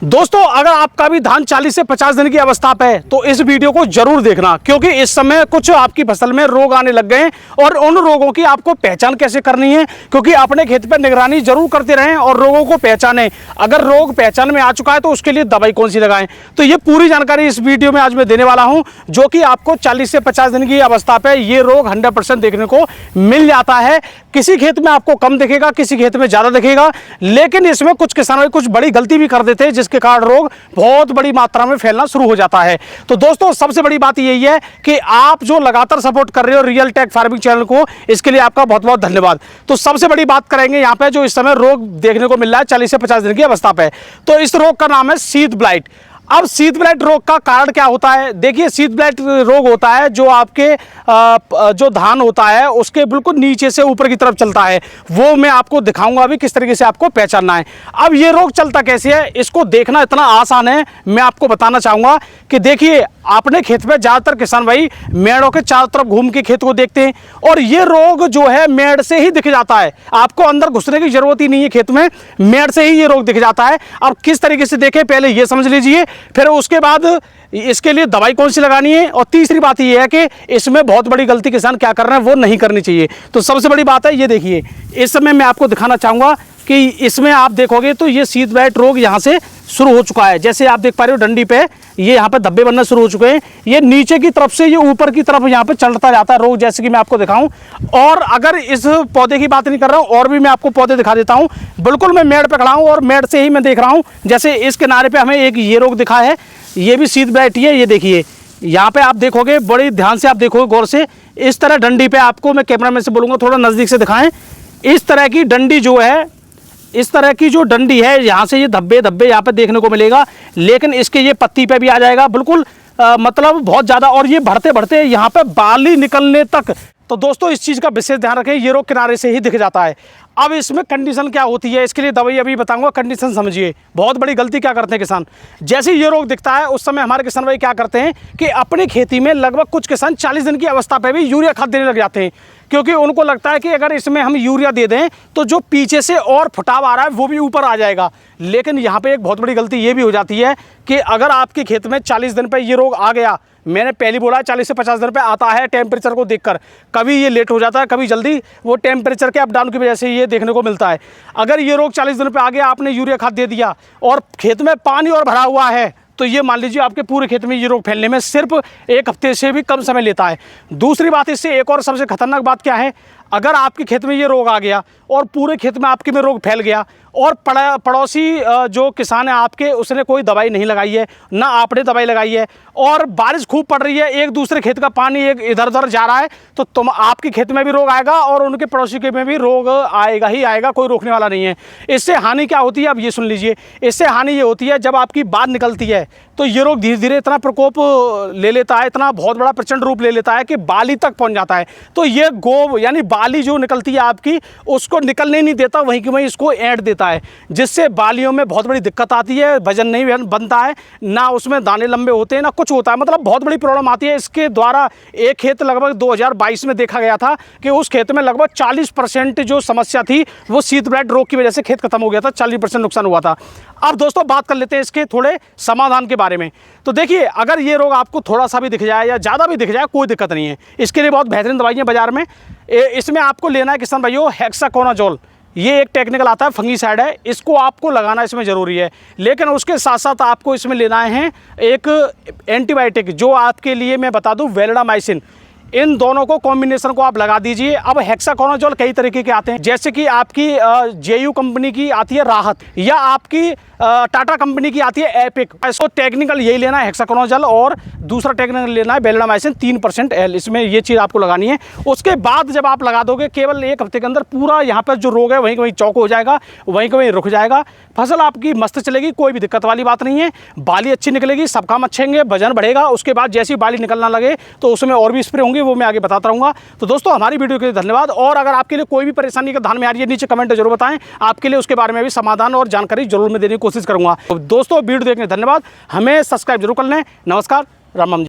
दोस्तों, अगर आपका भी धान 40 से 50 दिन की अवस्था पे है तो इस वीडियो को जरूर देखना, क्योंकि इस समय कुछ आपकी फसल में रोग आने लग गए हैं और उन रोगों की आपको पहचान कैसे करनी है, क्योंकि अपने खेत पर निगरानी जरूर करते रहें और रोगों को पहचानें। अगर रोग पहचान में आ चुका है तो उसके लिए दवाई कौन सी लगाएं, तो ये पूरी जानकारी इस वीडियो में आज मैं देने वाला हूं, जो कि आपको 40 से 50 दिन की अवस्था पे ये रोग 100% देखने को मिल जाता है। किसी खेत में आपको कम दिखेगा, किसी खेत में ज्यादा दिखेगा, लेकिन इसमें कुछ किसान कुछ बड़ी गलती भी कर देते हैं जिसके कारण रोग बहुत बड़ी मात्रा में फैलना शुरू हो जाता है। तो दोस्तों, सबसे बड़ी बात यही है कि आप जो लगातार सपोर्ट कर रहे हो रियल टेक फार्मिंग चैनल को, इसके लिए आपका बहुत बहुत धन्यवाद। तो सबसे बड़ी बात करेंगे यहाँ पे जो इस समय रोग देखने को मिल रहा है 40 से 50 दिन की अवस्था पे, तो इस रोग का नाम है शीत ब्लाइट। अब शीत ब्लाइट रोग का कारण क्या होता है? देखिए, शीत ब्लाइट रोग होता है जो आपके जो धान होता है उसके बिल्कुल नीचे से ऊपर की तरफ चलता है। वो मैं आपको दिखाऊंगा अभी किस तरीके से आपको पहचानना है। अब ये रोग चलता कैसे है, इसको देखना इतना आसान है। मैं आपको बताना चाहूंगा कि देखिए, अपने खेत में ज्यादातर किसान भाई मेड़ों के चारों तरफ घूम के खेत को देखते हैं और ये रोग जो है मेड़ से ही दिख जाता है। आपको अंदर घुसने की जरूरत ही नहीं है, खेत में मेड़ से ही ये रोग दिख जाता है। अब किस तरीके से देखें पहले ये समझ लीजिए, फिर उसके बाद इसके लिए दवाई कौन सी लगानी है। और तीसरी बात यह है कि इसमें बहुत बड़ी गलती किसान क्या कर रहे हैं वो नहीं करनी चाहिए। तो सबसे बड़ी बात है ये देखिए, इस समय मैं आपको दिखाना चाहूंगा कि इसमें आप देखोगे तो ये शीत ब्लाइट रोग यहाँ से शुरू हो चुका है। जैसे आप देख पा रहे हो डंडी पे ये यहाँ पे धब्बे बनना शुरू हो चुके हैं। ये नीचे की तरफ से ये ऊपर की तरफ यहाँ पे चलता जाता है रोग, जैसे कि मैं आपको दिखाऊं। और अगर इस पौधे की बात नहीं कर रहा हूँ, और भी मैं आपको पौधे दिखा देता हूँ। बिल्कुल मैं मेड़ पे खड़ा हूँ और मेड़ से ही मैं देख रहा हूँ। जैसे इस किनारे पे हमें एक ये रोग दिखा है, ये भी शीत ब्लाइट ही है। ये देखिए, यहाँ पे आप देखोगे, बड़ी ध्यान से आप देखोगे गौर से, इस तरह डंडी पे आपको मैं कैमरामैन से बोलूँगा थोड़ा नज़दीक से दिखाएं। इस तरह की डंडी जो है, इस तरह की जो डंडी है, यहाँ से ये धब्बे धब्बे यहाँ पे देखने को मिलेगा, लेकिन इसके ये पत्ती पे भी आ जाएगा बिल्कुल मतलब बहुत ज़्यादा, और ये बढ़ते बढ़ते यहाँ पे बाली निकलने तक। तो दोस्तों, इस चीज़ का विशेष ध्यान रखें, ये रोग किनारे से ही दिख जाता है। अब इसमें कंडीशन क्या होती है, इसके लिए दवाई अभी बताऊंगा। कंडीशन समझिए, बहुत बड़ी गलती क्या करते हैं किसान, जैसे ये रोग दिखता है उस समय हमारे किसान भाई क्या करते हैं कि अपनी खेती में लगभग कुछ किसान 40 दिन की अवस्था पे भी यूरिया खाद देने लग जाते हैं, क्योंकि उनको लगता है कि अगर इसमें हम यूरिया दे दें तो जो पीछे से और फुटाव आ रहा है वो भी ऊपर आ जाएगा। लेकिन यहाँ पे एक बहुत बड़ी गलती ये भी हो जाती है कि अगर आपके खेत में 40 दिन पे ये रोग आ गया, मैंने पहले बोला 40 से 50 दिन पे आता है टेम्परेचर को देखकर, कभी ये लेट हो जाता है कभी जल्दी, वो टेम्परेचर के अप डाउन की वजह से ये देखने को मिलता है। अगर ये रोग 40 दिन पे आ गया, आपने यूरिया खाद दे दिया और खेत में पानी और भरा हुआ है, तो ये मान लीजिए आपके पूरे खेत में ये रोग फैलने में सिर्फ 1 हफ्ते से भी कम समय लेता है। दूसरी बात, इससे एक और सबसे खतरनाक बात क्या है, अगर आपके खेत में ये रोग आ गया और पूरे खेत में आपके में रोग फैल गया और पड़ोसी जो किसान है आपके, उसने कोई दवाई नहीं लगाई है, ना आपने दवाई लगाई है, और बारिश खूब पड़ रही है, एक दूसरे खेत का पानी एक इधर उधर जा रहा है, तो तुम आपके खेत में भी रोग आएगा और उनके पड़ोसी के में भी रोग आएगा ही आएगा, कोई रोकने वाला नहीं है। इससे हानि क्या होती है, अब ये सुन लीजिए। इससे हानि ये होती है, जब आपकी बात निकलती है तो ये रोग धीरे धीरे इतना प्रकोप ले लेता है, इतना बहुत बड़ा प्रचंड रूप ले लेता है कि बाली तक पहुंच जाता है। तो ये गोब यानी बाली जो निकलती है आपकी, उसको निकलने नहीं देता, वहीं की वहीं इसको ऐंठ देता है, जिससे बालियों में बहुत बड़ी दिक्कत आती है, वजन नहीं बनता है, ना उसमें दाने लंबे होते हैं, ना कुछ होता है, मतलब बहुत बड़ी प्रॉब्लम आती है। इसके द्वारा एक खेत लगभग 2022 में देखा गया था कि उस खेत में लगभग 40% जो समस्या थी वो शीत ब्लाइट रोग की वजह से खेत खत्म हो गया था, 40% नुकसान हुआ था। अब दोस्तों, बात कर लेते हैं इसके थोड़े समाधान के बारे में। तो देखिए, अगर ये रोग आपको थोड़ा सा भी दिख जाए या ज़्यादा भी दिख जाए, कोई दिक्कत नहीं है, इसके लिए बहुत बेहतरीन दवाइयाँ बाजार में। इसमें आपको लेना है किसान भाइयों हेक्साकोनाजोल, ये एक टेक्निकल आता है, फंगीसाइड है, इसको आपको लगाना इसमें ज़रूरी है। लेकिन उसके साथ साथ आपको इसमें लेना है एक एंटीबायोटिक, जो आपके लिए मैं बता दूं वेलिडामाइसिन। इन दोनों को कॉम्बिनेशन को आप लगा दीजिए। अब हेक्साकोनाजोल कई तरीके के आते हैं, जैसे कि आपकी जेयू कंपनी की आती है राहत, या आपकी टाटा कंपनी की आती है एपिक। इसको टेक्निकल यही लेना है हेक्साकोनाजोल, और दूसरा टेक्निकल लेना है वेलिडामाइसिन 3% L, इसमें ये चीज़ आपको लगानी है। उसके बाद जब आप लगा दोगे, केवल 1 हफ्ते के अंदर पूरा यहाँ पर जो रोग है वहीं वहीं चौक हो जाएगा, वहीं वहीं रुक जाएगा, फसल आपकी मस्त चलेगी, कोई भी दिक्कत वाली बात नहीं है, बाली अच्छी निकलेगी, सब काम अच्छे होंगे, वजन बढ़ेगा। उसके बाद जैसी बाली निकलना लगे तो उसमें और भी स्प्रे होंगे, वो मैं आगे बताता रहूँगा। तो दोस्तों, हमारी वीडियो के लिए धन्यवाद, और अगर आपके लिए कोई भी परेशानी का ध्यान में आ रही है नीचे कमेंट जरूर बताएं, आपके लिए उसके बारे में भी समाधान और जानकारी जरूर मैं देने की कोशिश करूँगा। तो दोस्तों, वीडियो देखने धन्यवाद, हमें सब्सक्राइब जरूर कर लें। नमस्कार, राम राम जी।